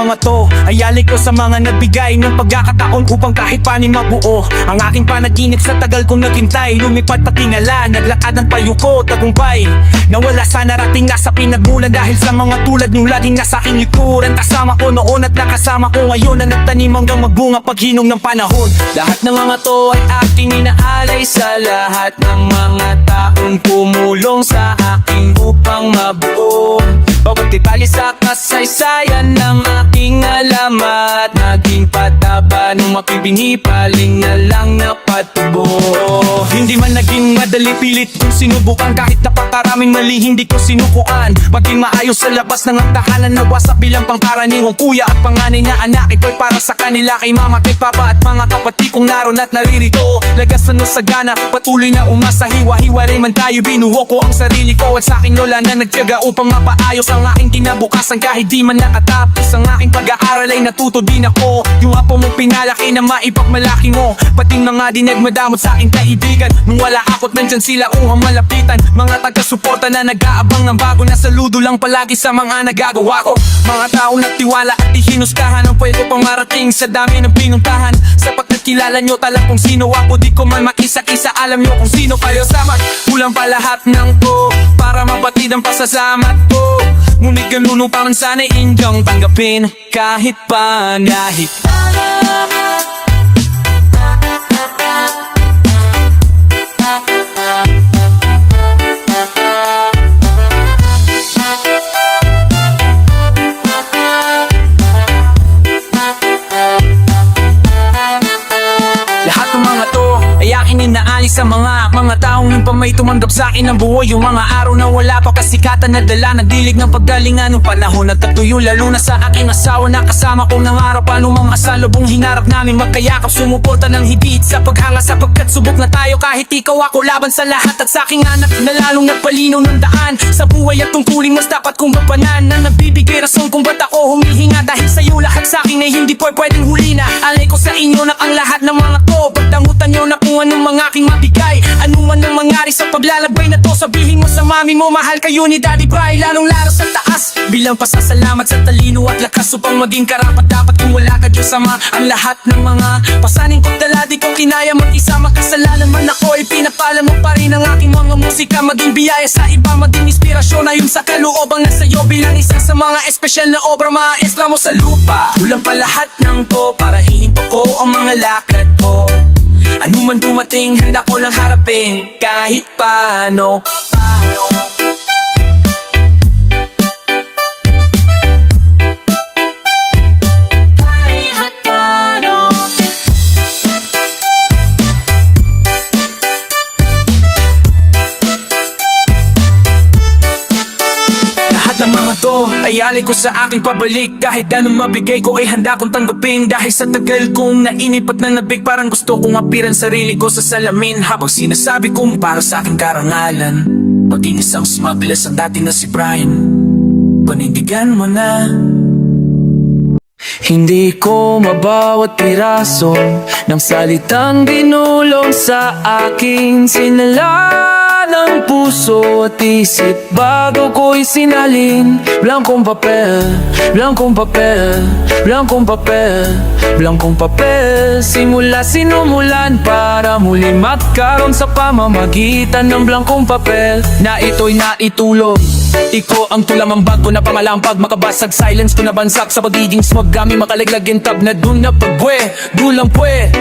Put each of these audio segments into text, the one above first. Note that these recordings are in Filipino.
mga to ay alay ko sa mga nagbigay ng pagkakataon upang kahit panin mabuo ang aking panaginip sa tagal kong naghintay. Lumipad patingala, naglakad ng payuko, tagumpay nawala sa narating nasa pinagmulan dahil sa mga tulad nung laging nasa aking likuran. Kasama ko noon at nakasama ko ngayon na nagtanim hanggang magbunga paghinong ng panahon. Lahat ng mga to ay aking inaalay sa lahat ng mga taong pumulong sa akin upang mabuo bawat detalye sa kasaysayan ng aking alamat. Naging pataba nung mapibinhi, paling na lang napatubo. Hindi man naging madali, pilit kong sinubukan. Kahit napakaraming mali, hindi ko sinukuan. Maging maayos sa labas ng ang tahanan, nawasak bilang pangkaraniwang kuya at panganay na anak. Ito'y para sa kanila, kay mama, kay papa at mga kapatid kong naroon at naririto. Lagasan o sagana, patuloy na umasa, hiwa-hiwalay man tayo. Binuho ko ang sarili ko at sa aking lola na nagtiyaga upang mapaayos ang aking kinabukasan. Kahit di man nakatapos ang aking pag-aaral ay natuto din ako. Yung apo mong pinalaki na maipagmalaki mo, pati mga dinagmadamot sa aking kaibigan. Nung wala ako't nandyan sila uhang malapitan. Mga taga-suporta na nag-aabang ng bago, na saludo lang palagi sa mga nagagawa ko. Mga taong nagtiwala at ihinuskahan ang pwede ko pang marating sa dami ng pinuntahan. Sapat na kilala nyo talang kung sino ako, di ko man makisa-kisa, alam nyo kung sino kayo. Samat, kulang pa lahat ng to para mabatid ang pasasalamat ko. Ngunit ganun parang sana'y indyong tanggapin kahit pa. Lahat ng mga to ay aking inaalis sa mga taong nung pa may tumanggap sa akin ng buhay. Yung mga araw na wala pa kasikatan, nadala nagdilig ng paggalingan ng panahon at tatuyo. Lalo na sa aking asawa na kasama kong nangarap anumang asalubong hinarap namin magkayakap. Sumuporta ng higit sa paghanga sapagkat subok na tayo. Kahit ikaw ako laban sa lahat at sa aking anak na lalong nagpalinaw ng daan sa buhay at tungkulin mas dapat kong gampanan. Na nagbibigay rason kung ba't ako humihinga dahil sa'yo lahat sa akin ay hindi pwedeng huli na. Alay ko sa inyo na ang lahat ng mga to. Pagdangutan nyo na kung anong mga aking mabigay, anuman ang mangyari sa paglalabay na to. Sabihin mo sa mami mo mahal kayo ni Daddy Bry, lalong lalo sa taas bilang pasasalamat sa talino at lakas upang maging karapat dapat. Kung wala ka Diyos Ama, ang lahat ng mga pasanin ko't dala di ko kinaya mag-isa. Makasalanan man ako, ipinapala mo pa rin ang aking mga musika. Maging biyaya sa iba, maging inspirasyon ayon sa kaloobang nasa iyo. Bilang isa sa mga espesyal na obra maestra mo sa lupa. Kulang pa lahat ng to para hihinto ko ang mga lakad ko. Ano man dumating, handa ko lang harapin kahit paano. Lahat ng mga to ay alay ko sa aking pabalik. Kahit anong mabigay ko ay handa kong tanggapin. Dahil sa tagal kong nainip at nanabig, parang gusto kong apiran sarili ko sa salamin. Habang sinasabi kong para sa aking karangalan, maging isang smuggler ang dati na si Brian. Panindigan mo na. Hindi ko mabawat piraso ng salitang dinulong sa aking sinala ng puso at isip bago ko'y sinalin. Blankong papel, blankong papel, blankong papel, blankong papel. Simula sinumulan para muli magkaroon sa pamamagitan ng blankong papel na ito'y naitulong. Iko ang tulamambag ko na pangalampag, makabasag silence ko na bansak sa pagiging smog. Kami makalaglag tab na dun na pagpwe, dun lang pwe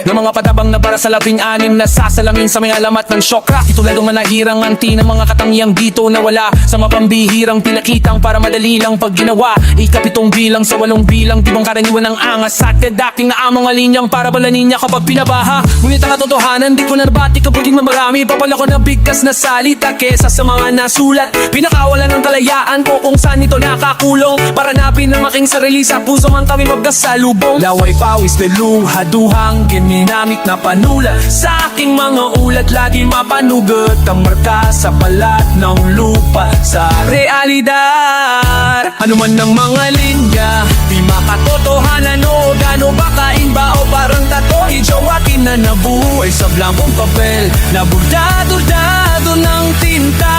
ng mga patabang na para sa labing-anim na sasalamin sa may alamat ng syokra. Itulad ng manahirang anti ng mga katangiang dito na wala sa mapambihirang pinakitang para madali lang pag ginawa. Ikapitong bilang sa 8 bilang, di bang karaniwan ng angas at kadaking na among alinyang para balanin niya kapag pinabaha. Ngunit ang katotohanan, di ko nabati kapag marami papala ko na bigkas na salita kesa sa mga nasulat. Pinakawalan ng kalayaan ko kung saan ito nakakulong. Para napin ang aking sarili sa puso man kami magkasalubong. Laway pawis na luha, duhang ginamit na panula sa aking mga ulat. Lagi mapanugot ang marka sa balat ng lupa sa realidad. Ano man ang mga linya, di makatotohanan o gano ba kainba o parang tato. Ijowakin na nabuhay sa blankong papel na burdado-dado ng tinta.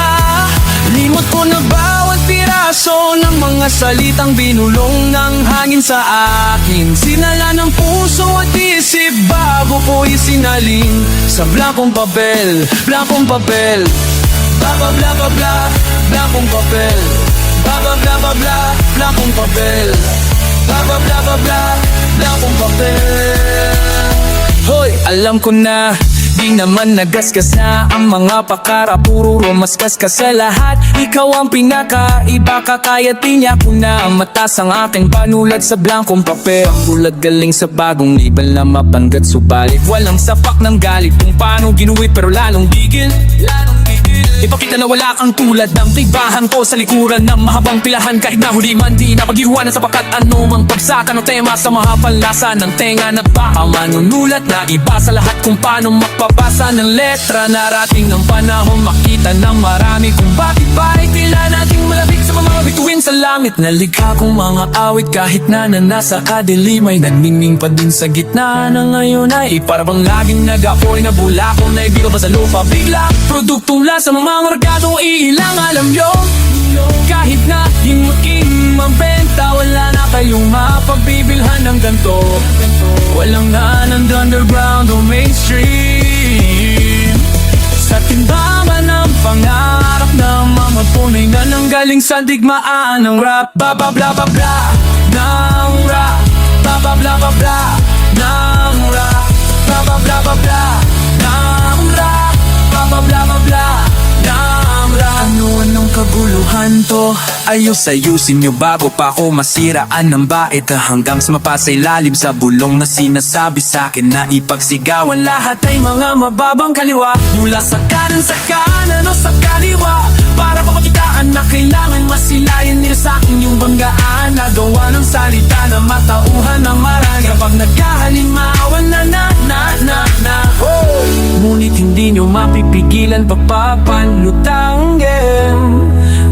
Limot ko na bawat piraso ng mga salitang binulong ng hangin sa akin. Sinala ng puso at isip bago ko isinalin sa blankong papel, blankong papel. Bla bla bla bla bla, blankong papel. Bla bla bla bla bla, blankong papel. Bla bla bla bla bla, blankong papel. Hoy, alam ko na di naman nagasgas na ang mga pakara. Puro rumaskas ka sa lahat. Ikaw ang pinakaiba, kakaya tinya ko na matas ang aking panulat sa blankong papel. Bulag galing sa bagong label na mapanggat, subalit walang sapak ng galit kung paano ginuwi, pero lalong gigil, lalong gigil. Ipakita na wala kang tulad ng tibahan ko sa likuran ng mahabang pilahan. Kahit na huli man di na pag-iwanan sapakat ano mang pagsaka ng tema sa mahapanlasa ng tenga na baka manunulat na iba sa lahat kung paano magpapasa ng letra. Narating ng panahon makita ng marami kung bakit ba ay tila nating malapit sa mga bituin sa langit. Nalikha kong mga awit kahit na nasa kadilim ay nagmingming pa din sa gitna na ngayon ay parang laging nag-apoy na bulakong na ibiro pa sa lupa. Bigla produktong lasa mga merkadong ilang alam nyo. Kahit na himukin mabenta, wala na kayong mapagbibilhan ng ganto. Walang naan ng underground o mainstream. Sa timbangan ng pangarap ng mga punay na nanggaling sa digmaan ng rap. Ba ba bla bla bla ng rap. Ba ba bla bla bla ng rap. Ba ba bla bla bla ng rap. Ba ba bla bla bla ng rap. Ano-anong kaguluhan to? Ayos-ayusin nyo bago pa ako masiraan ng bait, hanggang sa mapasa ilalim sa bulong na sinasabi sa'kin na ipagsigawan lahat ay mga mababang kaliwa. Mula sa kanan o sa kaliwa, para papakitaan na kailangan masilayan nila sa'kin yung banggaan. Nagawa ng salita na matauhan ng marami kapag nagkahalimawan na oh! Ngunit hindi nyo mapipigilan pagpapanlutangin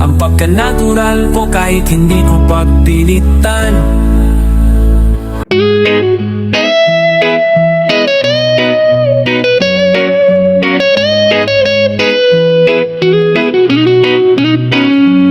ang pagka-natural ko kahit hindi ko pagpilitan.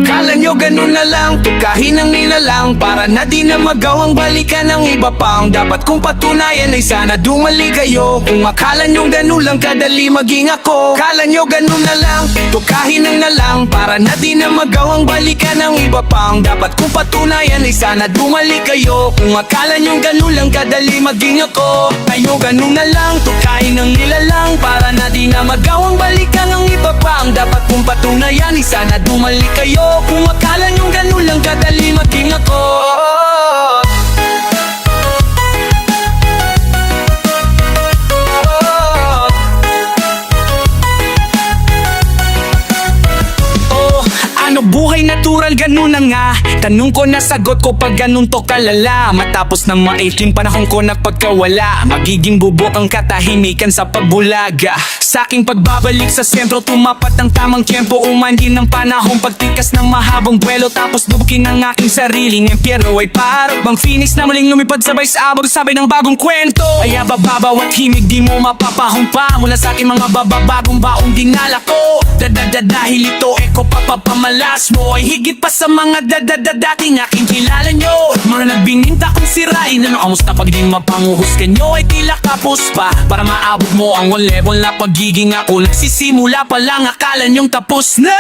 Kala nyo ganun na lang, tukahin ang nilalang para na di na magawang balikan ng iba pang dapat kong patunayan ay sana dumali kayo. Kung akala nyo ganun lang kadali maging ako, kala nyo ganun na lang, tukahin ang nalang para na di na magawang balikan ng iba pang dapat kong patunayan ay sana dumali kayo. Kung akala nyo ganun lang kadali maging ako, kayo ganun na lang, tukahin ang nilalang para na di na magawang balikan ng iba pang dapat kong patunayan ay sana dumali kayo. Kung akala nyo ganun lang kadali maging ako. Ano buhay natural, ganun na nga. Tanong ko na sagot ko pag ganun to kalala. Matapos ng maikling panahon ko na pagkawala, magiging bubok ang katahimikan sa pagbulaga. Sa aking pagbabalik sa sentro, tumapat ang tamang tiyempo. Umandi ng panahon, pagtikas ng mahabang buwelo. Tapos dubukin ang aking sariling impyerno ay parang bang phoenix na muling lumipad sabay sa abog, sabay ng bagong kwento. Kaya bababaw at himig, di mo mapapahumpa mula sa aking mga bababagong baong dinala ko. Dahil ito eko papapamalas mo ay higit pa sa mga dating aking kilala nyo. Mga nagbininta kong sirain, ano kamusta pag di mapanguhusgan nyo ay tila kapos pa para maabot mo ang one level na pagiging ako. Nagsisimula pa lang, akala nyong tapos na.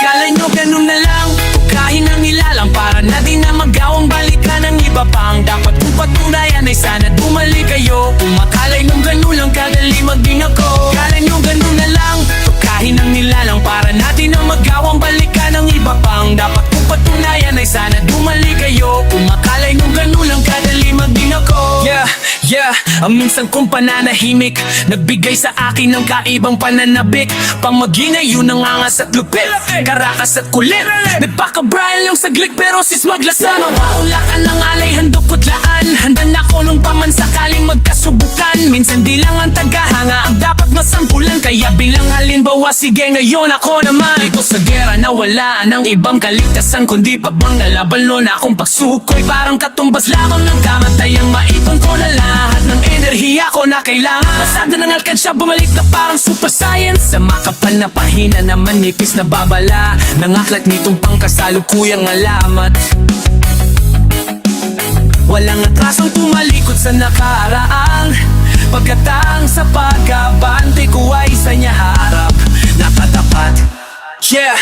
Kala nyo ganun na lang, tukahin ang nilalang para na di na magawang balikan ng iba pang dapat kong patunayan ay sana dumali kayo. Kung akala'y nung ganun lang kadali maging ako, kala nyo ganun na lang, tukahin ang nilalang para natin na magawang balikan ng iba pang dapat kong patunayan ay sana dumali kayo. Kung akala'y nung ganun lang kadali maging ako. Ang minsan kong pananahimik nagbigay sa akin ng kaibang pananabik. Pamaging ay yun ang angas at lupit, karakas at kulit. Nagpaka-Brian lang saglit pero sis maglasa. Mawaulakan ng alay, handok putlaan. Handa na ko nung paman sakaling magkasubukan. Minsan di lang ang tagahanga ang dapat masampulan, kaya bilang halimbawa sige ngayon ako naman. Dito sa gera na wala ng ibang kaligtasan kundi pabang nalaban lo na akong pagsukoy. Parang katumbas lamang ng kamatayang maipon ko na lahat ng enerhiya ko na kailangan. Masada ng alkansya, bumalik na parang super science. Sa makapal na pahina na manipis na babala ng aklat nitong pangkasalukuyang alamat. Walang atrasong tumalikod sa nakaraan, pagkatang sa pagkabante ko ay sa niya harap nakatapat. Yeah!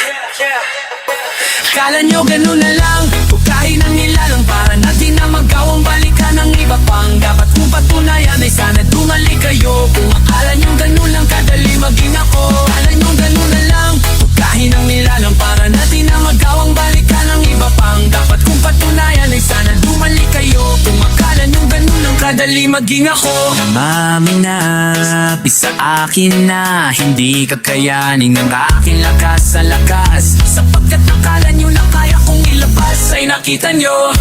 Kala nyo ganun na lang, pagkain ng nilalang para natin na magawang balikan ng iba pang dapat kong patunayan ay sana dumalik kayo. Kung akala nyo ganun lang kadali maging ako, akala nyo ganun na lang, pagkain ng nilalang para natin na magawang balikan ng iba pang dapat kong patunayan ay sana dumalik kayo. Kung akala nyo ganun lang kadali maging ako. Namamin na, isa akin na hindi kakayanin ng aking lakas sa lakas, sapagkat akala nyo lang kaya kong ilabas ay nakita nyo.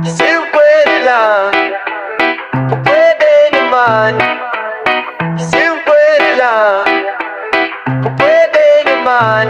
Si pwede lang, pwede naman. Si pwede lang, pwede naman.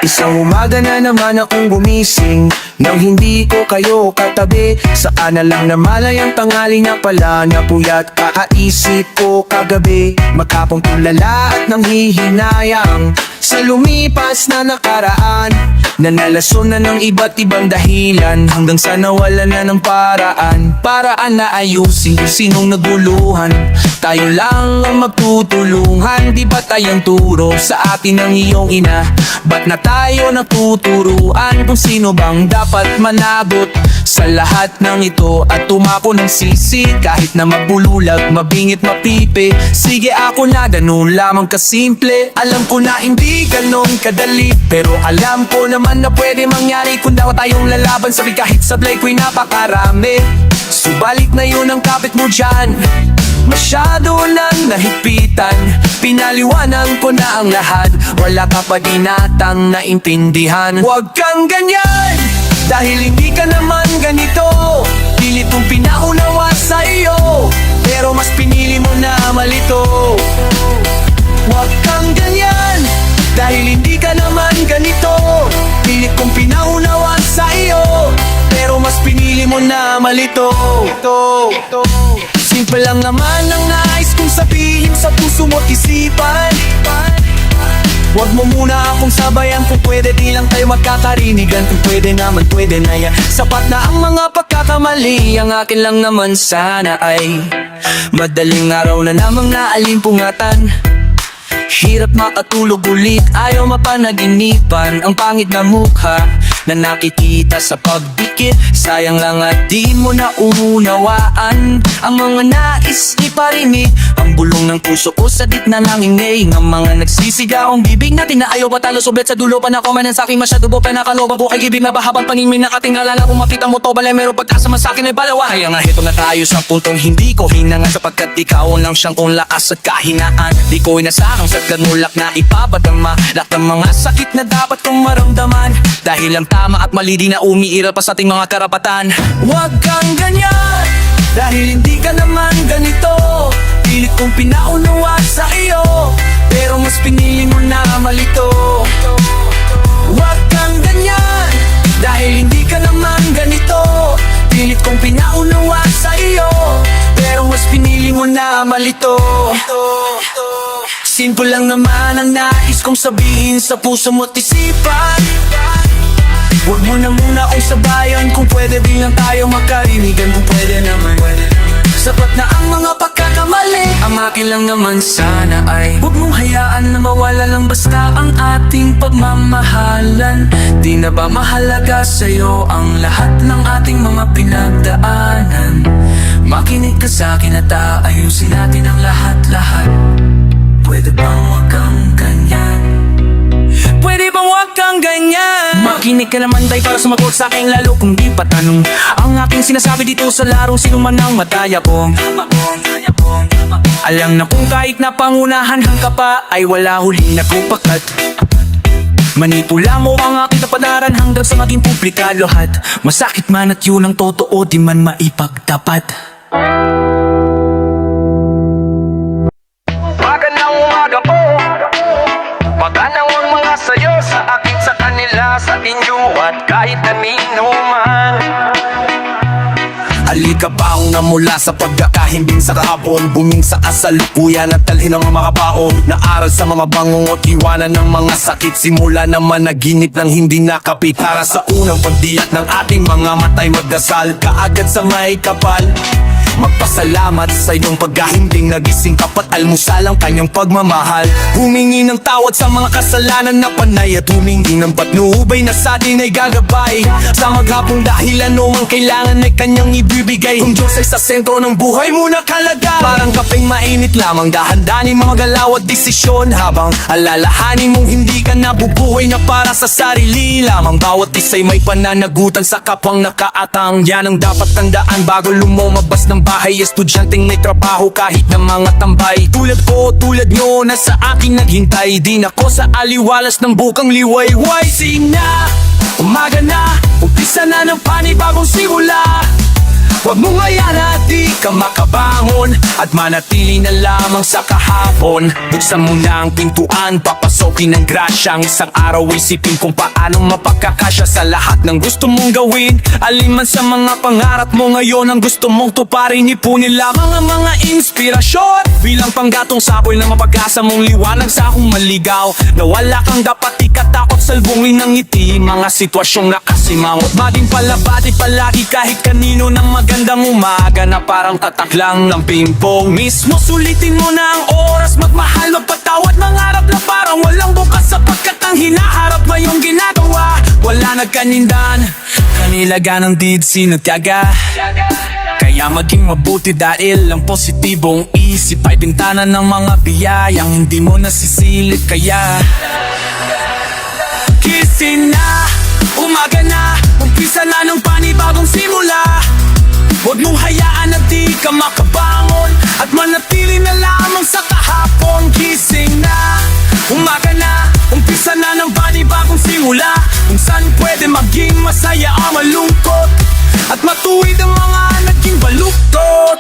Isang umaga na naman akong gumising nang hindi ko kayo katabi. Saan na lang namalay ang tanghali na pala na puyat kakaisip ko kagabi. Makapong tulala at nang hihinayang sa lumipas na nakaraan, na nalason na ng iba't ibang dahilan hanggang sa nawala na ng paraan. Paraan na ayusin sinong naguluhan, tayo lang ang magtutulungan. Di ba tayong turo sa atin ng iyong ina? Ba't na tayo nagtuturuan kung sino bang dapat managot sa lahat ng ito at tumako ng sisi? Kahit na mabululag, mabingit, mapipi, sige ako na ganun lamang kasimple. Alam ko na hindi ganon kadali, pero alam ko naman na pwede mangyari kung daw tayong lalaban. Sabi kahit sablay ko'y napakarami, subalit na yun ang kapit mo dyan. Masyado nang nahigpitan, pinaliwanan ko na ang lahat, wala ka pa dinatang naintindihan. Huwag kang ganyan, dahil hindi ka naman ganito. Pilit kong pinaunawa sa iyo, pero mas pinili mo na malito. Huwag kang ganyan, dahil hindi ka naman ganito. Pilit kong pinaunawa sa iyo, pero mas pinili mo na malito. Simple lang naman ang nais kong sabihin sa puso mo't isipan. Huwag mo muna akong sabayan, kung pwede di lang tayo magkakarinigan. Kung pwede naman pwede na yan, sapat na ang mga pagkakamali. Ang akin lang naman sana ay madaling araw na namang naalimpungatan. Hirap makatulog ulit, ayaw mapanaginipan. Ang pangit na mukha na nakikita sa pagdikit, sayang lang at di mo na uunawaan ang mga nais iparinig. Ang bulong ng puso ko sa gitna ng ingay ng mga nagsisigaw ang bibig natin na ayaw patalo. Sublet sa dulo pa na kumanan sa aking masyado po pinakaloba buhay ibig na bahabang paningin na katingala na kung makita mo to balay meron pagkasama sa akin ay balawa. Kaya nga heto na tayo sa puntong hindi ko hinangan, sapagkat ikaw lang siyang kong lakas at kahinaan. Di ko inasahang sa ganulak na ipapadama lahat ng mga sakit na dapat kong maramdaman, dahil ang tama at mali di na umiiral pa sa ating mga karapatan. Huwag kang ganyan, dahil hindi ka naman ganito. Pilit kong pinaunawa sa iyo, pero mas pinili mo na malito. Huwag kang ganyan, dahil hindi ka naman ganito. Pilit kong pinaunawa sa iyo, pero mas pinili mo na malito. Simple lang naman ang nais kong sabihin sa puso mo't isipan. Huwag mo na muna akong sabayan, kung pwede din lang tayo magkarinigan. Kung pwede naman, sapat na ang mga pagkakamali. Ang akin lang naman sana ay huwag mong hayaan na mawala lang basta ang ating pagmamahalan. Di na ba mahalaga sa'yo ang lahat ng ating mga pinagdaanan? Makinig ka sa'kin at aayusin natin ang lahat-lahat. Pwede bang huwag kang ganyan? Pwede bang huwag kang ganyan? Makinig ka naman day para sumagot sa akin, lalo kung di pa tanong ang aking sinasabi dito sa larong sino man ang mataya po. Alam na kung kahit na pangunahan ka pa ay wala huling nagupakat. Manipula mo ang aking tapadaran hanggang sa maging publikado lahat. Masakit man at yun ang totoo, di man maipagtapat. Magandang umaga po. ating duwat kahit kanino man. Halika baong na mula sa pagkakahimbing sa kahapon, buming sa kasalukuyan at dalhin ang mga baon. Naaral sa mga bangungot, iwanan ng mga sakit, simula na managinip ng hindi nakapit. Para sa unang pagdiyak ng ating mga matay, magdasal kaagad sa may kapal. Magpasalamat sa iyong pagkahimbing, nagising kapat almusal ang kanyang pagmamahal. Humingi ng tawad sa mga kasalanan na panay, at humingi ng patnubay na sa atin ay gagabay. Sa maghapong dahilan o mang kailangan ay kanyang ibibigay. Kung Diyos ay sa sentro ng buhay mo nakalagay, parang kapeng mainit lamang, dahan-danin mga galaw at desisyon, habang alalahanin mong hindi ka nabubuhay na para sa sarili lamang. Bawat isa'y may pananagutan sa kapwang nakaatang. Yan ang dapat tandaan bago lumabas ng bahay. Estudyanteng may trabaho kahit na mga tambay. Tulad ko, tulad nyo, na sa aking naghintay. Di na ko sa aliwalas ng bukang liwayway. Sing na, umaga na, umpisa na ng panibagong simula. Huwag mong hayaan na di ka makabangon at manatili na lamang sa kahapon. Buksan mo na ang pintuan, papasokin ng grasya. Ang isang araw isipin kung paano mapagkakasya sa lahat ng gusto mong gawin. Alin man sa mga pangarap mo ngayon ang gusto mong tuparin, ipunin lamang ang mga inspirasyon. Bilang panggatong sapoy na mapag-asa mong liwanag sa akong maligaw. Na wala kang dapat ikatakot, salbungin ng ngiti mga sitwasyong nakasimangot. Maging palabati palagi kahit kanino ng magandang umaga na parang tatak lang ng pimpong mismo. Sulitin mo na ang oras, magmahal, magpatawad, mangarap na parang walang bukas, sapagkat ang hinaharap ngayong ginagawa wala nagkanindan, kanilaga ng did sinutyaga. Kaya maging mabuti dahil ang positibong isip ay bintana ng mga biyayang hindi mo nasisilip. Kaya gising na, umaga na, umpisa na ng panibagong simula. Huwag mong hayaan na di ka makabangon at manatili na lamang sa kahapon. Gising na, umaga na, umpisa na ng panibagong simula, kung saan pwede maging masaya o malungkot at matuwid ang mga naging baluktot.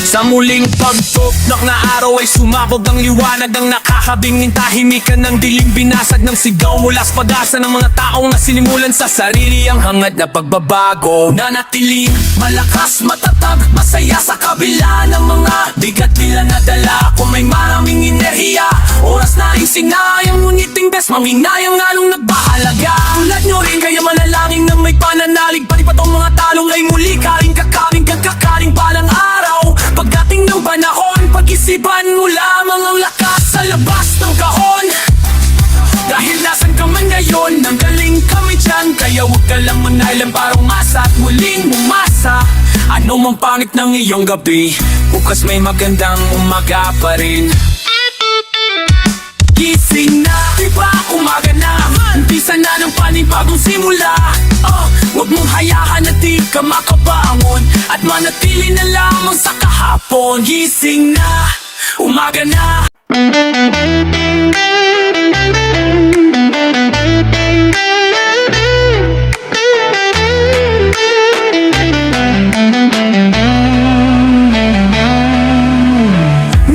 Sa muling pagtuktok na araw ay sumabog ang liwanag ng nakakabingin. Tahimikan ng dilim, binasag ng sigaw mula sa pag-asa ng mga taong nasinimulan sa sarili ang hangad na pagbabago. Nanatiling malakas, matatag, masaya sa kabila ng mga bigat nila nadala. Kung may maraming enerhiya, oras na isinayang, ngunit tingdes maminayang along nagbahalaga. Tulad nyo rin kaya manalangin na may pananalig, pati pa tong mga talong ay muli karing kakaring kakaring balang araw. Pagdating ng panahon, pag-isipan mo lamang ang lakas sa labas ng kahon. Dahil nasan ka man ngayon, nanggaling kami dyan. Kaya huwag ka lang manailan para umasa at muling umasa. Ano mang pangit ng iyong gabi, bukas may magandang umaga pa rin. Gising na, diba umaga na, umpisa na ng panibagong simula. Huwag mong hayaan na di ka makabangon at manatili na lamang sa kahapon. Gising na, umaga na.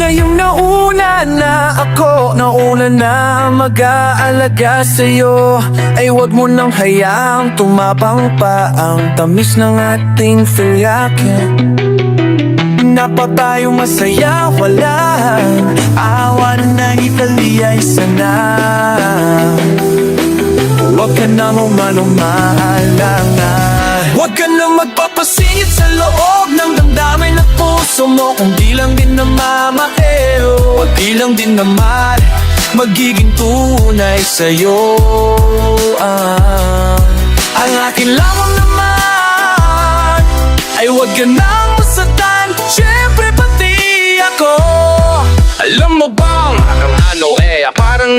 Ngayong nauna na ako, nauna na mag-aalaga sa'yo, ay huwag mo nang hayaang tumabang pa ang tamis ng ating filyakin. Napa tayo masaya, wala awan na Italia, isa na. Huwag ka na umahalangan, huwag ka na magpapasingit sa loob ng damdamin ng puso mo. Kung di lang din namamahal, wag di lang din naman magiging tunay sa'yo. Ang akin lamang naman ay huwag ka nang masatan, syempre pati ako. Alam mo bang parang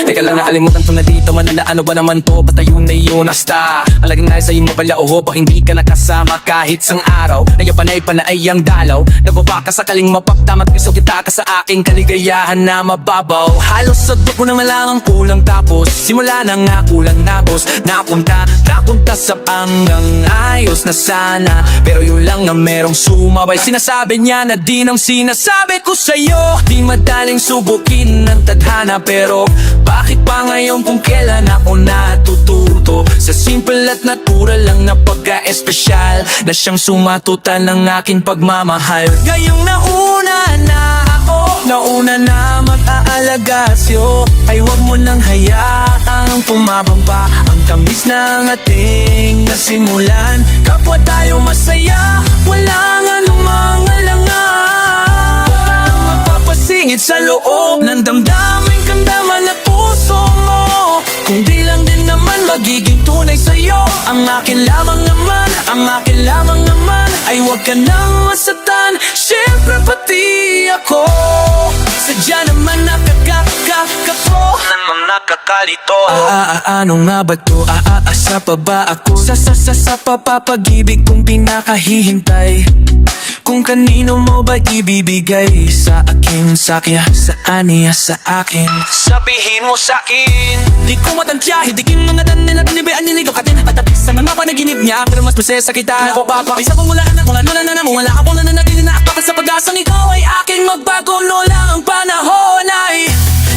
teka lang, nakalimutan ko na dito, mananaano ba naman to? Basta yun na yun, hasta alaging na sa'yo mo pala, pa hindi ka nakasama kahit sang araw. Nayapanay ang dalaw, nababa ka sakaling mapagtamat, gusto kita ka sa aking kaligayahan na mababaw. Halos sa dugo na malamang kulang, tapos simula na nga kulang na boss. Napunta sa panggang ayos na sana, pero yun lang na merong sumabay. Sinasabi niya na din ang sinasabi ko sa'yo, di madaling subukin ng tadhana, pero pa ngayon kung kailan ako natututo Sa simple at natural lang na pagka-espesyal Na siyang sumatutan ng aking pagmamahal Ngayong nauna na ako Nauna na mag-aalaga sa'yo Ay huwag mo nang hayaang tumababa Ang tamis ng ating nasimulan Kapwa tayo masaya, walang anumang alangan Walang magpapasingit sa loob Ng damdamin kandaman at puso mo Kung di lang din naman magiging tunay sa'yo Ang akin lamang naman, ang akin lamang naman Ay huwag ka nang masatan, syempre pati ako Sadya naman nakakakako Naman nakakalito Ano nga ba to? Aasa pa ba ako? Sa papapag-ibig kong pinakahihintay Kung kanino mo ba ibibigay Sa akin, sa aniya, sa akin Sabihin mo sa'kin Di ko matantya, hidikin mga dan nila Tinibayaan niligaw ka din Patapis sa mga panaginip niya Pero mas masaya kita Isa kong wala na, kung ano na wala ka pong nananatili na akpakan sa pag-asang ikaw ay aking magbago No lang ang panahon ay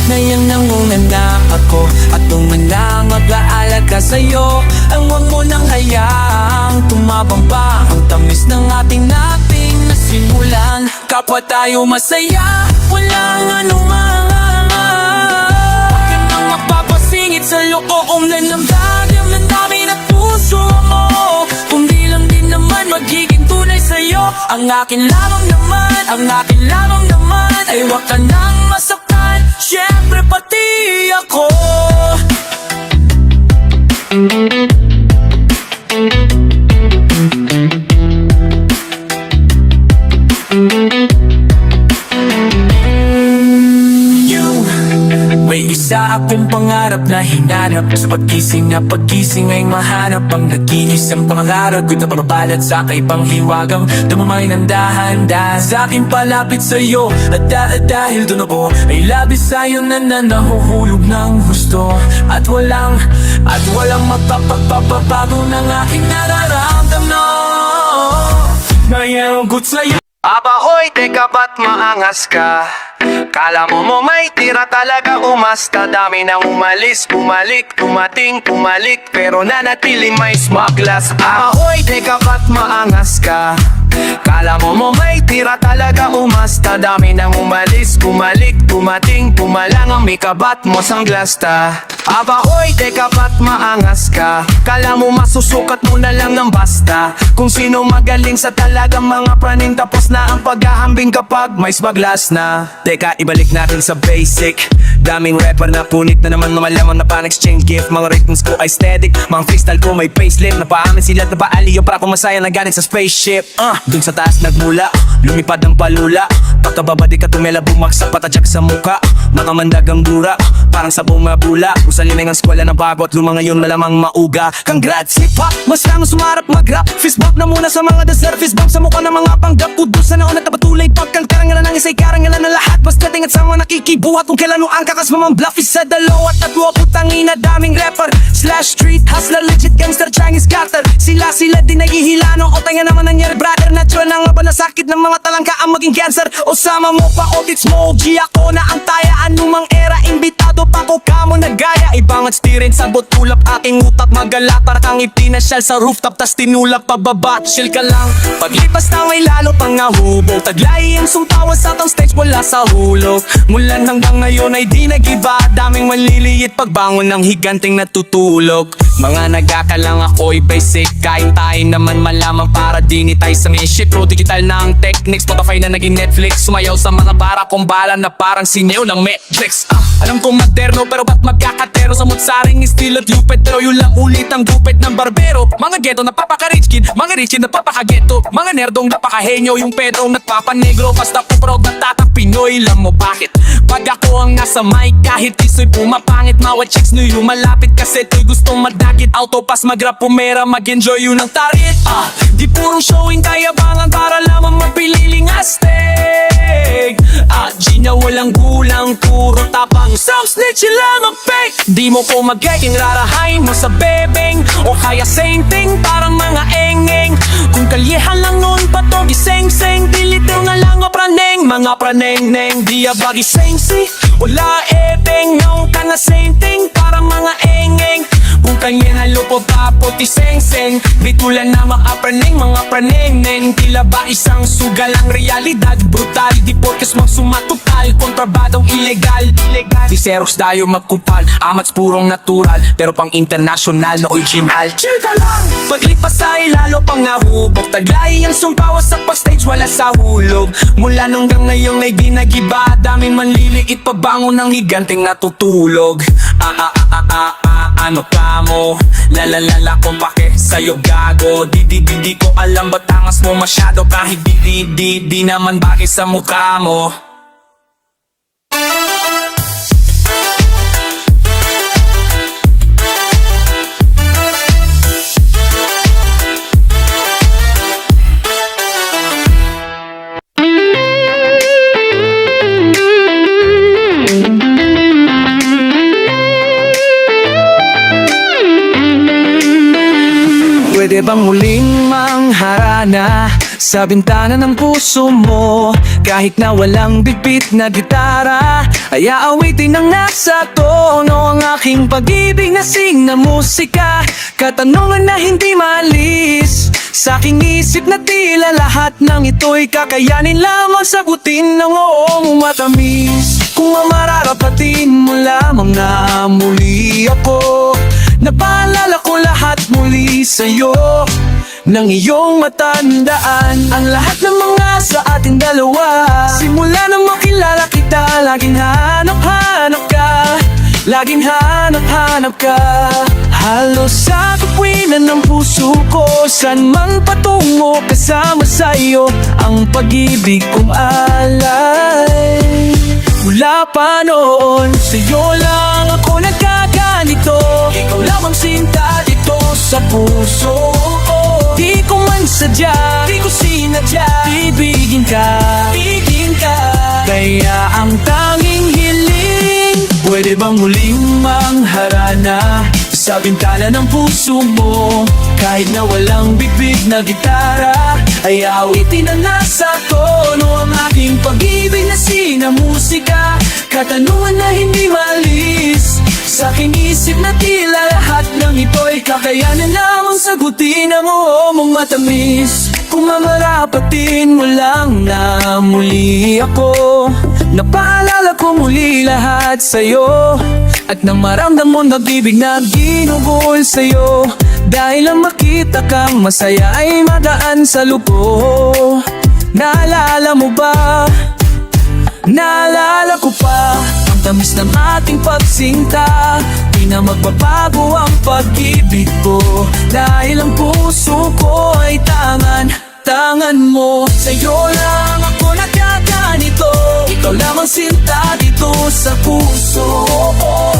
Ngayang nangunan na ako At tuman na mag-aalaga sa'yo Ang huwag mo nang hayaang tumabang pa Ang tamis ng ating nasimulan Kapwa tayo masaya, walang anumang Huwag ka nang magpapasingit sa loob ng damdamin at puso mo Kung di lang din naman magiging tunay sa'yo Ang akin lamang naman, ang akin lamang naman Ay huwag ka nang masaktan, syempre pati ako May isa akong pangarap na hinanap Sa paggising ay mahanap Ang naginis ang pangarap ko'y napapalat sa kaibang hiwagang Dumamay ng dahan-dahan Sa akin palapit sa'yo At dahil doon ako Ay labis sa'yo na nahuhulog ng gusto At walang magpapagpapabago ng aking nararamdaman Ngayon good sa'yo Aba hoy, teka ba't maangas ka? Kala mo may tira talaga umasta Dami nang umalis, bumalik, tumating, pumalik Pero nanatili may smuglas Aba hoy, teka ba't maangas ka? Kala mo may tira talaga umasta Dami nang umalis, bumalik, tumating, pumalang Ang may kabat mo sanglas ta Aba hoy, teka ba't maangas ka? Kala mo masusukat mo na lang ng basta Kung sino magaling sa talagang mga praning Tapos na ang paghahambing kapag may smuglas na Teka, ibalik natin sa basic Daming rapper na punit na naman Mamalaman na pan-exchange gift Mga rhythms ko ay static Mga freestyle ko may facelift Napaamin sila at napaaliyo Para pumasaya na galing sa spaceship Dun sa taas nagmula Lumipad ng palula Pagkababa di ka tumela Bumagsak patadyak sa muka Mga mandagang dura Parang sa bumabula Kung sa linang ang eskwela na bago At luma ngayon malamang mauga Congrats hip-hop Mas lang sumarap mag-rap Fist bump na muna sa mga dessert Fist bump sa mukha ng mga panggap Kudos sa naon at napatuloy Pagkalkarangalan ng isa'y karangalan na lahat Basta tingat sa mga nakikibuhat Kung kailan ang kakas mamang bluff Isa dalawa at tatlo Putangina daming rapper Slash street hustler Legit gangster Chinese cutter Sila din nahihilano O tanga naman nangyari brother Natural na nga ba na sakit ng mga talangka Ang maging cancer O sama mo pa o it's mo G ako na ang taya Anumang era Imbitado pa ko kamo nagaya Ibangat stirin Sabot tulap aking utak Magala para kang ipinasyal sa rooftop Tas tinulak pababa Chill ka lang Paglipas na may lalo pang nahubog Taglay ang sumtawan sa tang stage Wala sa hulog Mulan hanggang ngayon ay di nagiba Daming maliliit Pagbangon ng higanting natutulog Mga nagkakalang ako'y basic Kahit tayo naman malaman para dinitay sa shit Pro digital na ang techniques Spotify na naging Netflix Sumayaw sa mga bara kong bala na parang sineo ng Matrix Alam kong moderno pero ba't magkakatero Sa mutsaring estilo at lupet Pero yun lang ulit ang gupit ng barbero Mga ghetto napapaka-rich kid Mga rich kid napapaka-ghetto Mga nerdong napaka-henyo Yung pedrong nagpapanegro Basta po proud na tatang Pinoy Alam mo bakit? Pag ako ang nasa mic Kahit iso'y pumapangit Mga chicks nyo yung malapit Kasi to'y gustong madagit Autopass mag-rap pumera Mag-enjoy yun ang tarit Di purong showing kayabangan Para lamang mapililing astig G na walang gulang Puro tapang So snitch lang ang fake Di mo ko magiging rarahain mo sa bebeng O kaya same thing Parang mga engeng Kung kalyehan lang noon pa to Giseng-seng Dilito na lang o praneng Mga praneng-neng Di abagi seng-si Wala eteng Naong ka na same thing kanyang halupo pa puti seng-seng bitulan na mga praneng tila ba isang sugalang realidad brutal di porkes magsumatutal kontrabadong ilegal di Xerox dayo magkupal amats purong natural pero pang international na original chill ka lang paglipas ay lalo pang nahubog taglay ang sumpawas sa pag-stage wala sa hulog mula hanggang ngayon ay ginagiba daming manliliit pabangon ng higanteng natutulog ano ka mo lalalala kung pake sa'yo gago di ko alam ba't angas mo masyado kahit di naman bagay sa mukha mo Pwede bang muling mangharana sa bintana ng puso mo kahit na walang bigpit na gitara ay aawitin ng nasa tono ang aking pag-ibig na sing na musika katanungan na hindi maalis sa aking isip na tila lahat ng ito'y kakayanin lamang sagutin ng oo mo matamis kung mararapatin mo lamang na muli ako napaalala ko lahat muli sa'yo nang iyong matandaan ang lahat ng mga sa ating dalawa simula nang makilala kita laging hanap-hanap ka laging hanap-hanap ka halos sa tuwinan ng puso ko saan man patungo kasama sa'yo ang pag-ibig kong alay mula pa noon sa'yo lang ako nagkaganito ikaw lamang sinta dito sa puso di ko man sadya, di ko sinadya ibigin ka kaya ang tanging hiling pwede bang muling mangharana sa bintana ng puso mo kahit na walang bigbig na gitara ay awitin na nasa tono ang aking pag-ibig na sinamusika katanungan na hindi malis sa aking isip na tila lahat ng ito'y kakayanin lamang sagutin ang oo mong matamis kung mamarapatin mo lang na muli ako napaalala ko muli lahat sa'yo at nang maramdaman nag-ibig na ginugol sa'yo dahil ang makita kang masaya ay madaan sa lupo naalala mo ba? Naalala ko pa ang tamis ng ating pagsinta di na magbabago ang pag-ibig ko dahil ang puso ko ay tangan mo sa'yo lang ako nagkaganito ikaw lamang sinta dito sa puso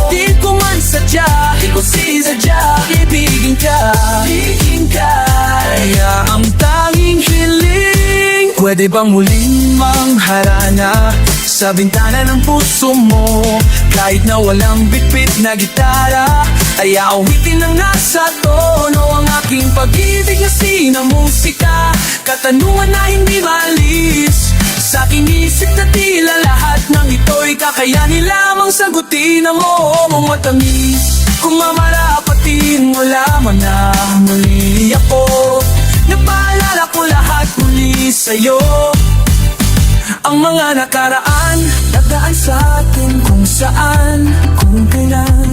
di ko man sadya, di ko sisadya ibigin ka kaya ang tanging hiling pwede bang muling mangharana sa bintana ng puso mo kahit na walang bitbit na gitara ay aawitin ng nasa tono ang aking pag-ibig na sinamusika katanungan na hindi malis sa aking isip na tila lahat ng ito'y kakayanin lamang sagutin ang oo mong matamis kung mamarapatin mo lamang na muli ako napaalala ko lahat muli sa'yo ang mga nakaraan nagdaan sa atin kung saan, kung kailan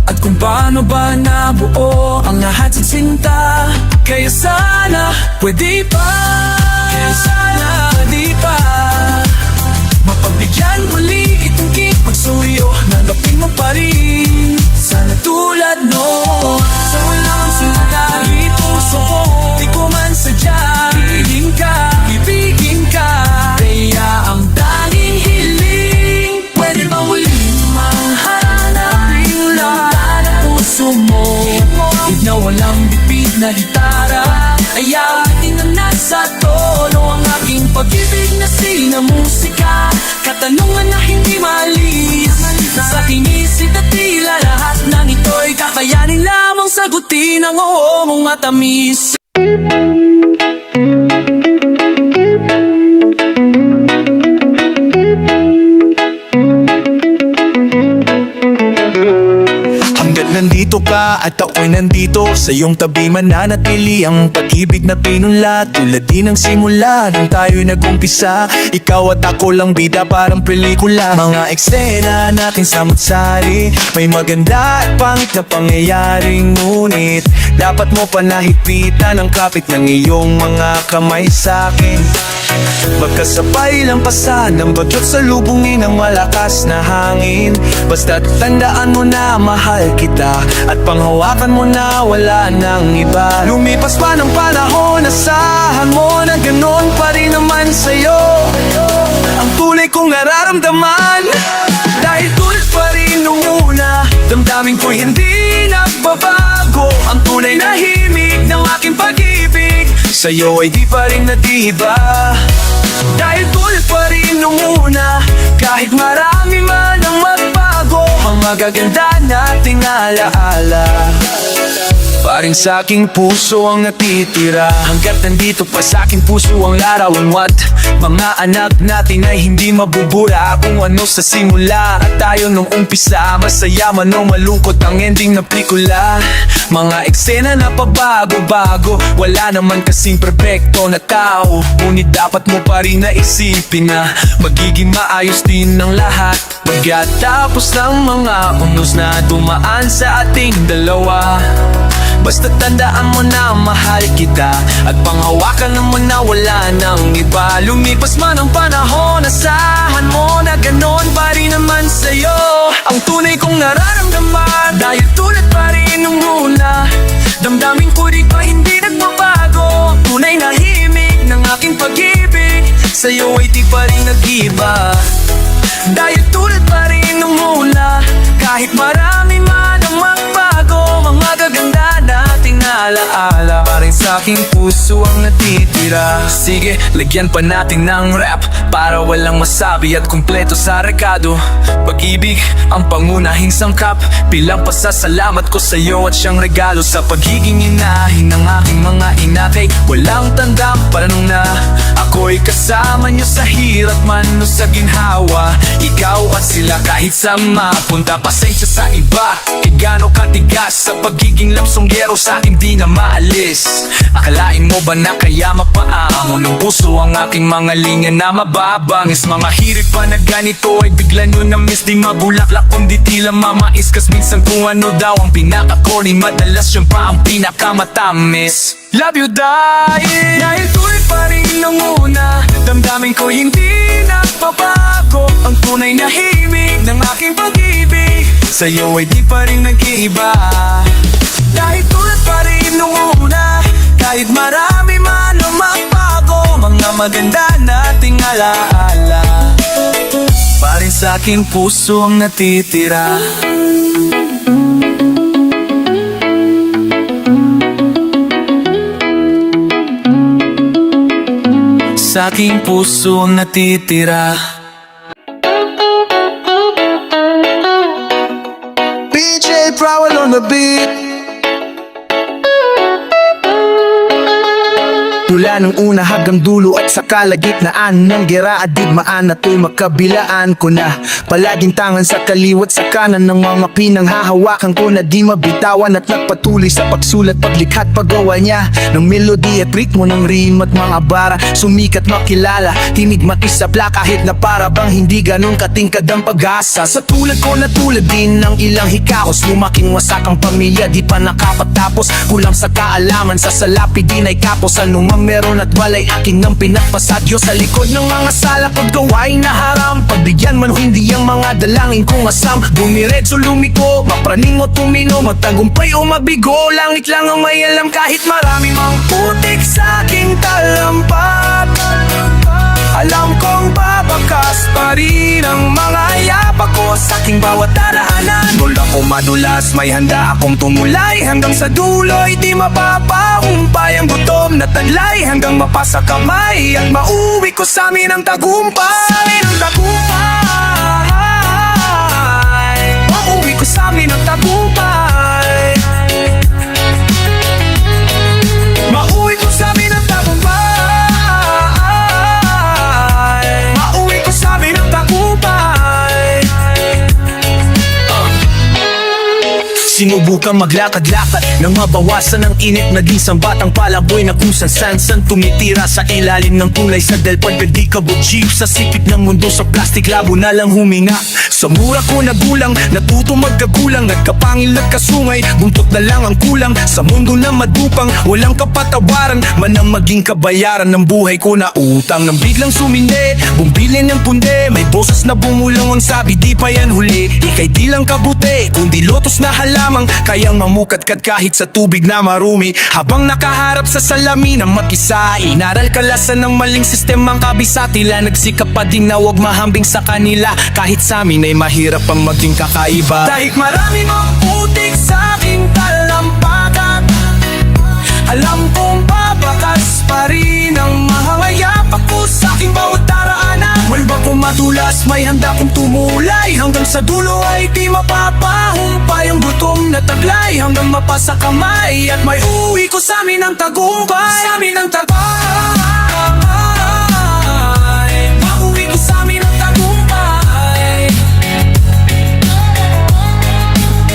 at kung paano ba nabuo ang lahat sa sinta kaya sana pwede pa mapagbigyan muli itong kipagsuyo nanggapin mo pa rin sana tulad no sa walang sinagari puso ko di ko man sadya ibigin ka kaya ang tanging hiling pwede bang muling mangharana lang puso mo kahit na walang bipid na gitara ay awitin na nasa tono ang aking pag-ibig na sinamusika katanungan na hindi malis sa aking isip na tila lahat ng ito'y kakayanin lamang sagutin ang oo mong matamis nandito ka at ako'y nandito sa iyong tabi, mananatili ang pag-ibig na pinunlat. Tulad din ng simula nung tayo'y nag-umpisa, ikaw at ako lang bida parang pelikula. Mga eksena natin samot-sari, may maganda at pangit na pangyayaring, ngunit dapat mo pa nahipitan ang kapit ng iyong mga kamay sa'kin. Magkasabay lang pasan ng bagyot sa lubungin ng malakas na hangin. Basta't tandaan mo na mahal kita at panghawakan mo na wala nang iba. Lumipas pa ng panahon, asahan mo na ganon pa rin naman sa'yo ang tunay kong nararamdaman. Dahil tulad pa rin nung una, damdamin ko'y hindi nagbabago. Ang tunay na himig ng aking pag-ibig sa'yo ay di pa rin natiba. Dahil tulad pa rin nung una, kahit marami man ang magbago, ang magaganda nating alaala pa rin sa aking puso ang natitira. Hanggat nandito pa sa aking puso ang larawan, what mga anak natin ay hindi mabubura kung ano sa simula. At tayo nung umpisa, masaya man o malungkot ang ending na pelikula. Mga eksena na pabago-bago, wala naman kasing perpekto na tao. Ngunit dapat mo pa rin naisipin na magiging maayos din ng lahat pagkatapos ng mga unos na dumaan sa ating dalawa. Basta tandaan mo na mahal kita at panghawakan mo na wala nang iba. Lumipas man ang panahon, asahan mo na ganon pa rin naman sa'yo ang tunay kong nararamdaman. Dahil tulad pa rin nung una, damdamin ko di pa hindi nagbabago. Tunay na himig ng aking pag-ibig sa'yo ay di pa rin nag-iba. Dahil tulad pa rin nung una, kahit marami man ang magbago, mga gaganda nating alaala pa rin sa aking puso ang natitira. Sige, lagyan pa natin ng rap para walang masabi at kumpleto sa rekado. Pag-ibig ang pangunahing sangkap, bilang pasasalamat ko sa'yo at siyang regalo sa pagiging inahin ng aking mga inatay. Walang tandang paranong na ako'y kasama niyo sa hirap man o sa ginhawa. Ikaw at sila kahit sa mapunta, pasensya sa iba kay gano'ng katigas sa pagiging lapsonggero sa akin di na maalis. Akalain mo ba na kaya mapaamo ng puso ang aking mga linya na mababangis? Mga hirit pa na ganito ay bigla nyo na miss. Di mabulaklak kundi tila mamais, kas minsan kung ano daw ang pinaka-corny, madalas yun pa ang pinakamatamis. Love you dahil tulad pa rin nung una, damdamin ko hindi nagbabago. Ang tunay na himig ng aking pag-ibig sa'yo ay di pa rin nag-iiba. Dahil tulad pa rin nung una, kahit marami man ang magbago, mga maganda nating alaala pa rin sa aking puso ang natitira. Sa aking puso ang natitira. PJ Prowl on the beat. Tula ng una hanggang dulo at sa kalagitnaan ng gera at digmaan, ato'y makabilaan ko na palaging tangan sa kaliwat sa kanan ng mga pinanghahawakan ko na di mabitawan at nagpatuloy sa pagsulat, paglikha at paggawa niya ng melody at ritmo ng rhyme at mga bara. Sumikat makilala, tinig makisapla kahit na para bang hindi ganun katingkad ang pag-asa. Sa tulad ko na tulad din ng ilang hikahos, lumaking wasak ang pamilya, di pa nakapatapos. Kulang sa kaalaman, sa salapi din ay kapos. Anumang meron at walay aking nang pinagpasadyo sa likod ng mga sala paggawain na haram. Pagbigyan man o hindi ang mga dalangin kong asam, bumiretso lumiko, mapraning o tumino, magtagumpay o mabigo, langit lang ang may alam. Kahit marami mang putik sa aking talampat, alam kong babakas pa rin ang mga yapak ko sa aking bawat daraanan. Wala ko madulas, may handa akong tumulay hanggang sa dulo'y di mapapahumpay ang gutom na tanlay hanggang mapasa kamay at mauwi ko sa amin ang tagumpay. Mauwi ko sa amin ang tagumpay. Mauwi ko sa amin ang tagumpay. Mauwi ko sa amin ang tagumpay. Sinubukan maglakad-lakad nang mabawasan ang init. Naging sambatang palaboy na kung san-san tumitira sa ilalim ng kulay sa delpad. Pedicable jeep sa sipit ng mundo, sa plastic labo na lang huminga. Sa mura ko nagulang, natuto magkagulang. Nagkapangil at kasungay, buntot na lang ang kulang. Sa mundo na madupang, walang kapatawaran. Man ang maging kabayaran ng buhay ko na utang. Nang biglang sumindi, bumbilin ng punde. May boses na bumulong ang sabi, di pa yan huli. Ika'y di lang kabuti, kundi lotos na halamang kayang mamukatkat kahit sa tubig na marumi. Habang nakaharap sa salamin ng mag-isa, inaral kalasan ng maling sistemang kabisa. Tila nagsikap pa din na huwag mahambing sa kanila. Kahit sa amin ay mahirap ang maging kakaiba. Kahit marami mong putik sa aking talampakan, alam kong babakas pa rin ang mahangayap ako sa aking bawat daraanan. May bagong madulas, may handa kong tumulay. Hanggang sa dulo ay di mapapahumpay ang gutom na taglay. Hanggang mapasa kamay at may uwi ko sa amin ang tagumpay. Sa amin ang tagumpay. Mauwi ko sa amin ang tagumpay.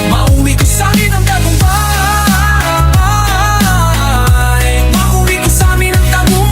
Mauwi ko sa amin ang tagumpay. Mauwi ko sa amin ang tagumpay.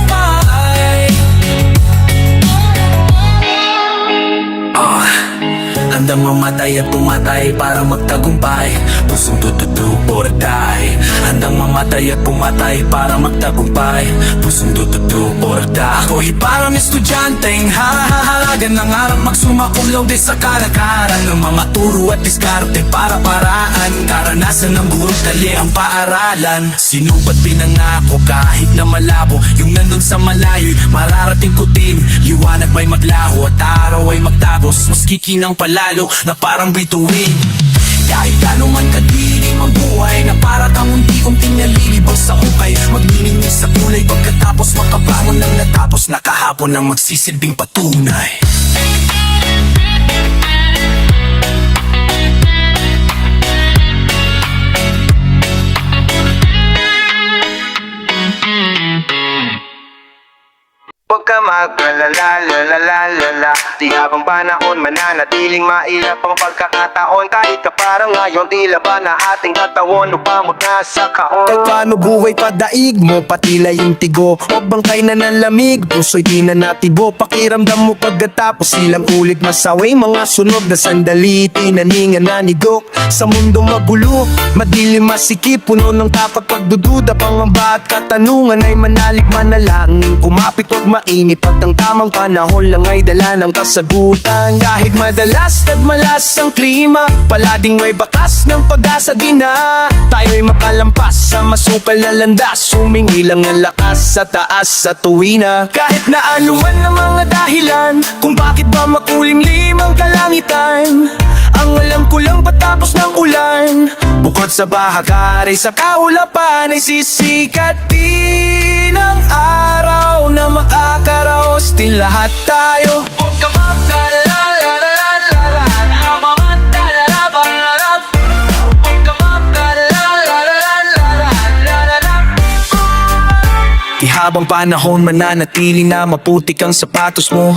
Handang mamatay at pumatay para magtagumpay. Pusong tututu or die. Handang mamatay at pumatay para magtagumpay. Pusong tututu or die. Ako'y parang estudyanteng hahahalagan ng harap magsumakulong din sa kalakaran ng mga turo at diskarte para paraan. Karanasan ng buong tali ang paaralan. Sinubat pinangako kahit na malabo. Yung nandun sa malayo'y mararating ko din. Liwanag may maglaho at araw ay magtapos. Maski kinang palalo na parang bituin. Kahit gano'n man kadilim ang buhay, na para kang unti-unting nalilibang sa ukay. Magnininis sa kulay pagkatapos makabangon ng natapos na kahapon ang magsisilbing patunay. Huwag ka mag-la-la-la-la-la-la. Di habang panahon mananatiling mailap ang pagkakataon. Kahit ka parang ngayon tila ba na ating katawan upamot na sa kaon. Kahit paano buhay padaig mo, patila yung tigo. O bangkay na ng lamig, puso'y di na natibo. Pakiramdam mo pagkatapos ilang ulit masaway. Mga sunod na sandali, tinaningan na nigok. Sa mundo magulo, madilim masikip, puno ng takot pagdududa. Pangamba at katanungan ay manalig manalangin. Kumapit huwag mainip at ang tamang panahon lang ay dala ng kasagutan. Kahit madalas at malas ang klima, palading may bakas ng pag-asa din na tayo'y makalampas sa masukal na landas. Humingi lang ng lakas sa taas sa tuwina. Kahit na anuman ang mga dahilan kung bakit ba makulimlim ang kalangitan, ang alam ko lang patapos ng ulan, bukod sa bahagari sa kaulapan ay sisikat din ang araw na makakaraos din lahat tayo. Huwag ka magka-la-la-la-la-la, mamatala-la-la-la-la. Huwag ka magka-la-la-la-la-la-la. Di habang panahon mananatili na maputik ang sapatos mo.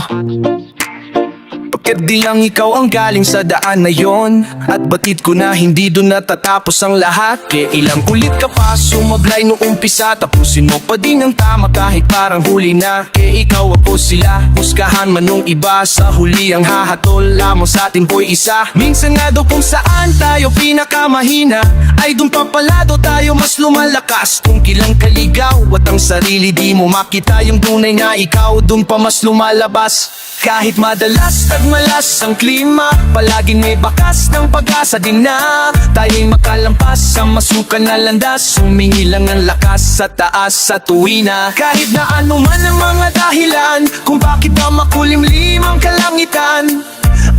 Bakit di lang ikaw ang galing sa daan na yon? At batid ko na hindi doon natatapos ang lahat. Kaya ilang kulit ka pa sumablay noong umpisa, tapusin mo pa din ang tama kahit parang huli na. Kaya ikaw ako sila, huskahan man nung iba. Sa huli ang hahatol lamang sa atin po'y isa. Minsan nga daw kung saan tayo pinakamahina, ay doon papalado tayo mas lumalakas. Kung kilang kaligaw at ang sarili di mo makita yung tunay na ikaw, doon pa mas lumalabas. Kahit madalas at malas ang klima, palaging may bakas ng pag-asa din na tayo'y makalampas sa masukal na landas. Humingi lang ng lakas sa taas sa tuwina. Kahit na anuman ang mga dahilan kung bakit ba makulimlim ang kalangitan,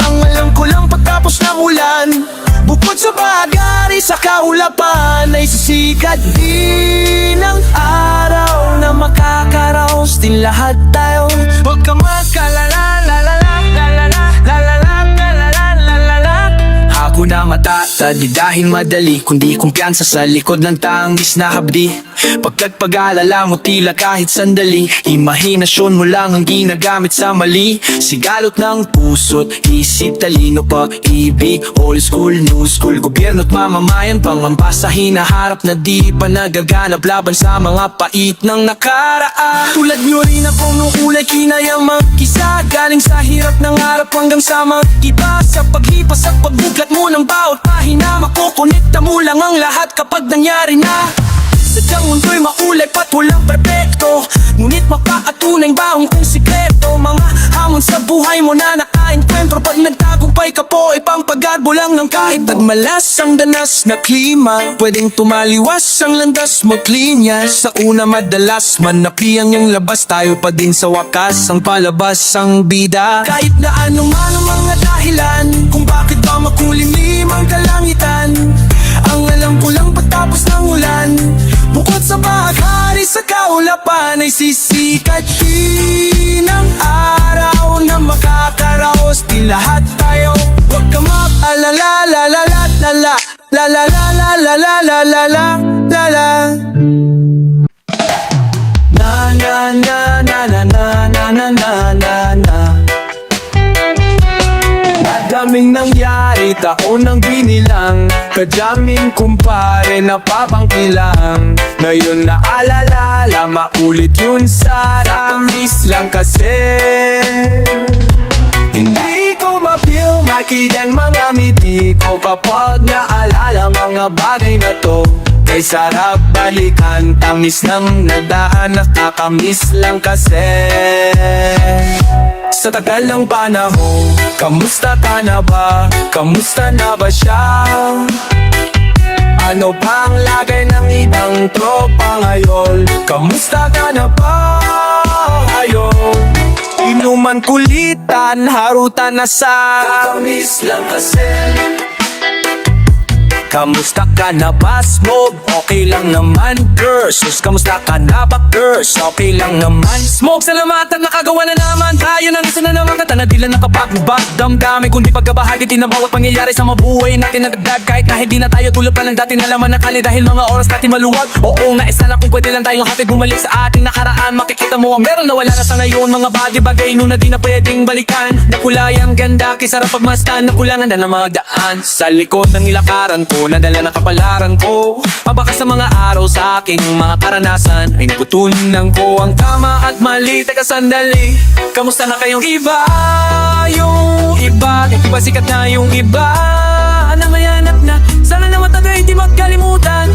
ang alam ko lang pagtapos ng ulan, bukod sa bahagari sa kaulapan, ay sisikat din ang araw na makakaraos din lahat tayo. Huwag ka magkalala-la-la-la-la-la-la-la-la-la-la-la. Ako na matatali dahil madali, kundi kumpiyansa sa likod ng tangis na habdi. Pagkagpag-alala mo tila kahit sandali, imahinasyon mo lang ang ginagamit sa mali. Sigalot ng puso't isip, talino, pag-ibig, old school, new school, gobyerno't mamamayan, pangamba sa hinaharap na di pa nagaganap laban sa mga pait ng nakaraan. Tulad nyo rin akong nung ulay kinayang mag-isa, galing sa hirap ng harap hanggang sa mag-iba. Sa paghipas at pagbuklat mo ng bawat pahina, makukonekta mo lang ang lahat kapag nangyari na. Sadyang mundo'y maulay pa't walang perpekto, ngunit mapaatunay ba ang kung sikreto? Mga hamon sa buhay mo na nakaenkwentro, pag nagtagumpay ka po, ipang pag-arbo lang ng kahit tagmalas ang danas na klima. Pwedeng tumaliwas ang landas mo't linya, sa una madalas manapi ang iyong labas, tayo pa din sa wakas ang palabas ang bida. Kahit na anuman ang mga dahilan kung bakit ba makulimlim ang kalangitan, ang alam ko lang pagtapos ng ulan, bukod sa baghari sa kaulapan, ay sisikat din ang araw na makakaraos. Di lahat tayo, huwag ka mag-alala, la la la la la la la la la la la la la la la la. Na na na na na na na na na na. Daming nangyari, taon ng binilang, kadyaming kumpare na papangkilang. Ngayon naalala, maulit yun sana, miss lang kasi. Hindi ko ma-feel makitang mga ngiti ko kapag naalala mga bagay na to. Kay sarap balikan, tamis ng nadaan, nakakamiss lang kasi. Sa tagal ng panahon, kamusta ka na ba? Kamusta na ba siya? Ano bang lagay ng ibang tropa ngayon? Kamusta ka na ba ngayon? Inuman, kulitan, harutan na sa kakamiss lang kasi. Kamusta ka na ba, Smoke? Okay lang naman, Curses. Kamusta ka na ba, Curse? Okay lang naman, Smoke. Salamat at nakagawa na naman tayo ng isa na naman kata na di lang nakapagubad damdamin, kundi pagkabahagi din ang bawat pangyayari sa mabuhay natin nagdagdag. Kahit na hindi na tayo tulad pa ng dati na laman na kali dahil mga oras natin maluwag. Oo, nais na lang kung pwede lang tayong hatid bumalik sa ating nakaraan. Makikita mo ang meron na wala na sa ngayon, mga bagay-bagay noon na di na pwedeng balikan. Nakulay ang ganda, kisarap pagmastan, nakulangan na ng mga daan. Sa likod ng ilakaran ko, nadala ng kapalaran ko, pabakas sa mga araw sa aking mga karanasan, ay nagutunan ko ang tama at mali. Teka sandali, kamusta na kayong iba? Yung iba, di ba sikat na yung iba? Na mayanap na, sana naman tagay di magkalimutan.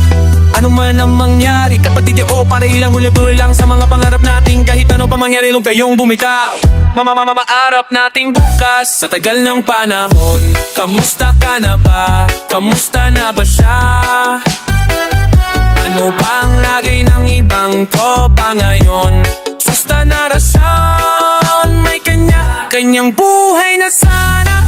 Ano man ang mangyari, kapatid o parehi lang, ulit-ulit lang sa mga pangarap natin. Kahit ano pa mangyari, huwag kayong bumitaw. Maarap nating bukas sa tagal ng panahon. Kamusta ka na ba? Kamusta na ba siya? Ano bang lagay ng ibang tropa ngayon? Susta na rasyon, may kanya-kanyang buhay na sana.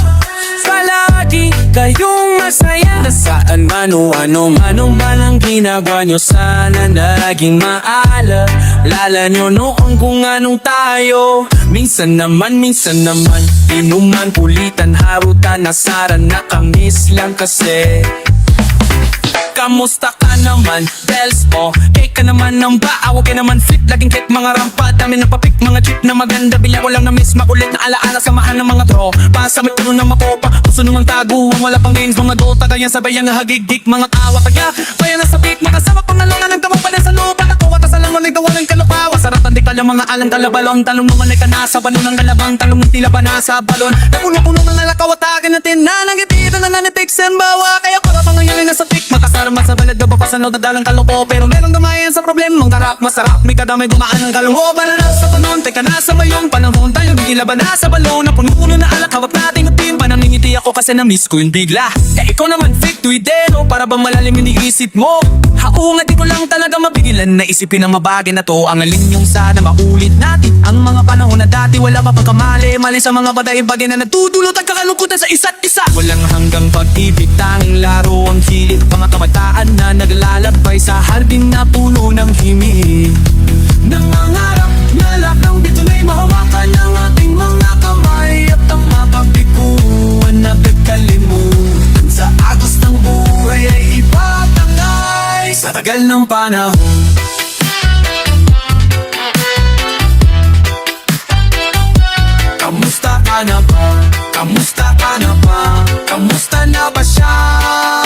Palagi kayong masaya. Nasaan man o anong man ang ginagawa nyo, sana naging maalala nyo noon kung anong tayo. Minsan naman, inuman, kulitan, harutan, nasaran, nakamiss lang kasi. Kamusta ka naman, Bells mo? Cake ka naman ng baaw, okay naman flip, laging cake, mga rampa, dami ng papik, mga jeep na maganda, bila ko lang na miss, makulit na alaala, samahan ng mga tro. Pasa may puno ng makopa, gusto nung taguan, wala pang games, mga dota, kaya sabay ang hagigdik, mga tawa, kaya bayan na sa beat, makasama pang nalungan, nagtawag pa rin sa lupa, natuwa, tas alam mo, nagtawa ng kalupawa, sarap ang dikala, mga alang talabalon, talong naman ay kanasa, balon ng galabang, talong ng tila pa nasa balon, napuno-puno ng nalakaw, atakin natin, nanangitito na nanitiks, ang bawa, kaya para pang ngayon nasa tik, makasarap sa balad na papasanaw na dalang kaloko, pero meron damayan sa problemang tarap, masarap, may kadamay gumaan ng kalungho, para na sa panon, teka na sa mayong panahon, tayo bigilaban na sa balon, na puno-puno na alak, hawak natin at team, panangingiti ako kasi na-miss ko yung bigla. Ikaw naman fake tuidero, para ba malalim yung iisip mo? Haunga, di ko lang talaga mapigilan na isipin ang mabagay na to, ang alin yung sana maulit natin ang mga panahon na dati, wala pa pagkamali, mali sa mga bagay-bagay na natutulot at kakalungkutan sa isa't isa. Walang hanggang pag-ibig, tanging laro ang hilig, mga kabataan na naglalakbay sa hardin na puno ng himig. Nangangarap na lahat ng bitunay mahawakan ng ating mga kamay, at ang mapagpikuan na pagkalimutan sa Sa tagal ng panahon, kamusta ka na ba? Kamusta ka na ba? Kamusta na ba siya?